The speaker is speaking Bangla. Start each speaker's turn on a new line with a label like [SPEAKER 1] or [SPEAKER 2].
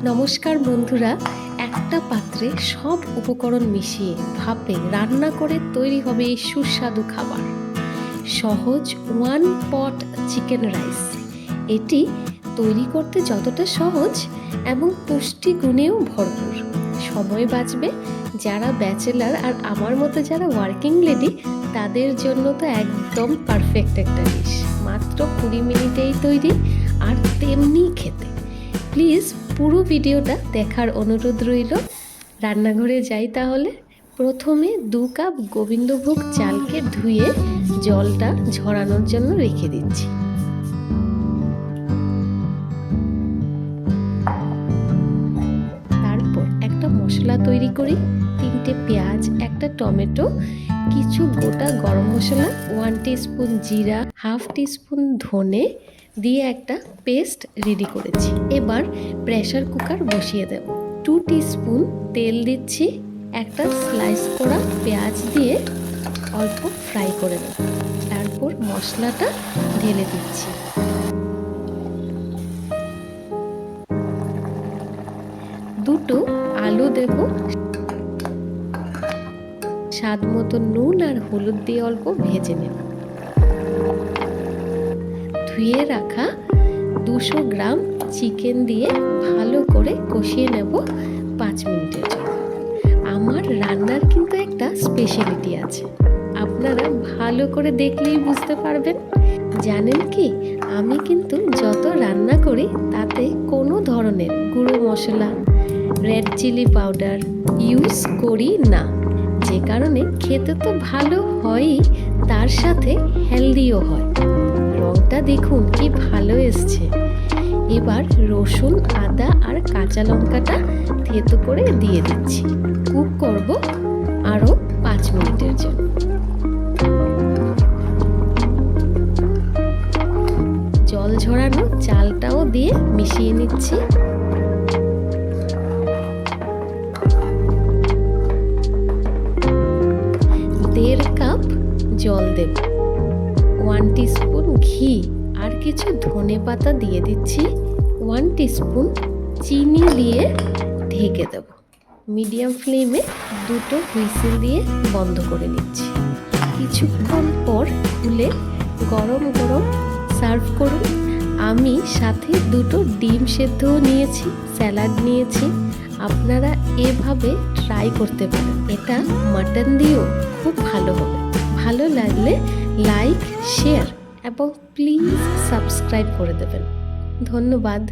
[SPEAKER 1] নমস্কার বন্ধুরা, একটা পাত্রে সব উপকরণ মিশিয়ে ভাপে রান্না করে তৈরি হবে এই সুস্বাদু খাবার। সহজ ওয়ান পট চিকেন রাইস। এটি তৈরি করতে যতটা সহজ এবং পুষ্টিগুণেও ভরপুর। সময় বাঁচবে, যারা ব্যাচেলার আর আমার মতো যারা ওয়ার্কিং লেডি তাদের জন্য তো একদম পারফেক্ট একটা ডিশ। মাত্র 20 মিনিটেই তৈরি আর তেমনি খেতে। প্লিজ পুরো ভিডিওটা দেখার অনুরোধ রইল। রান্নাঘরে যাই তাহলে। প্রথমে 2 কাপ গোবিন্দভোগ চালকে ধুয়ে জলটা ঝরানোর জন্য রেখে দিচ্ছি। তারপর একটা মশলা তৈরি করি। 3টে পেঁয়াজ, একটা টমেটো, কিছু গোটা গরম মশলা, 1 টিস্পুন জিরা, 1/2 টিস্পুন ধনে দিয়ে একটা পেস্ট রেডি করেছি। এবার প্রেসার কুকার বসিয়ে দেব। 2 টিস্পুন তেল দিচ্ছি। একটা স্লাইস করা পেঁয়াজ দিয়ে অল্প ফ্রাই করে দেব। তারপর মশলাটা ঢেলে দিচ্ছি। দুটো আলু দেব। স্বাদ মতো নুন আর হলুদ দিয়ে অল্প ভেজে নেব। ধুয়ে রাখা 200 গ্রাম চিকেন দিয়ে ভালো করে কষিয়ে নেব 5 মিনিটের জন্য। আমার রান্নার কিন্তু একটা স্পেশালিটি আছে, আপনারা ভালো করে দেখলেই বুঝতে পারবেন। জানেন কি, আমি কিন্তু যত রান্না করি তাতে কোনো ধরনের গুঁড়ো মশলা, রেড চিলি পাউডার ইউজ করি না। যে কারণে খেতে তো ভালো হয়ই, তার সাথে হেলদিও হয়। রংটা দেখুন কি ভালো এসছে। এবার রসুন, আদা আর কাঁচা লঙ্কাটা থেতো করে দিয়ে দিচ্ছি। কুক করব আরও 5 মিনিটের জন্য। জল ঝরানো চালটাও দিয়ে মিশিয়ে নিচ্ছি। দেড় কাপ জল দেব। 1 টিস্পুন ঘি আর কিছু ধনে পাতা দিয়ে দিচ্ছি। 1 টিস্পুন চিনি দিয়ে ঢেকে দেব। মিডিয়াম ফ্লেমে 2টো হুইসেল দিয়ে বন্ধ করে নিচ্ছি। কিছুক্ষণ পর খুলে গরম গরম সার্ভ করুন। আমি সাথে 2টো ডিম সেদ্ধও নিয়েছি, স্যালাড নিয়েছি। আপনারা এভাবে ট্রাই করতে পারেন। এটা মাটন দিয়েও খুব ভালো হবে। ভালো লাগলে লাইক, শেয়ার এবং প্লিজ সাবস্ক্রাইব করে দেবেন। ধন্যবাদ।